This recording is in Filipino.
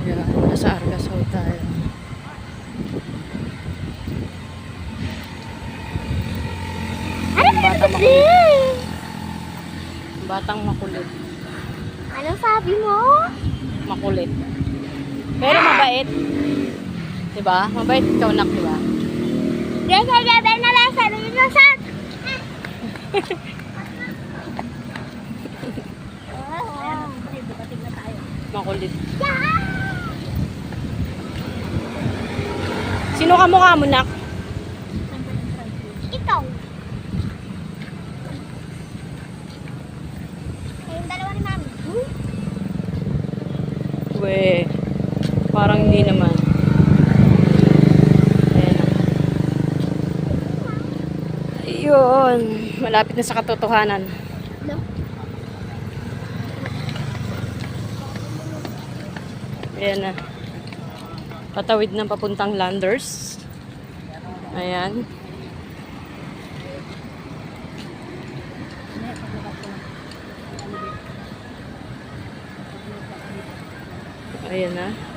Yan, nasa Argao tayo. Batang makulit. Batang makulit. Anong sabi mo? Makulit. Pero mabait. Diba? Mabait ikaw, nak, diba? Gaya gabi na lang sabi mo sa... Makulit. Sino ka mukha mo, nak? Ikaw. Kayong dalawa ni Mami. We, parang hindi naman. Ayan. Ayun. Malapit na sa katotohanan. No? Ayan na. Patawid ng papuntang Landers. Ayan. Ayan na.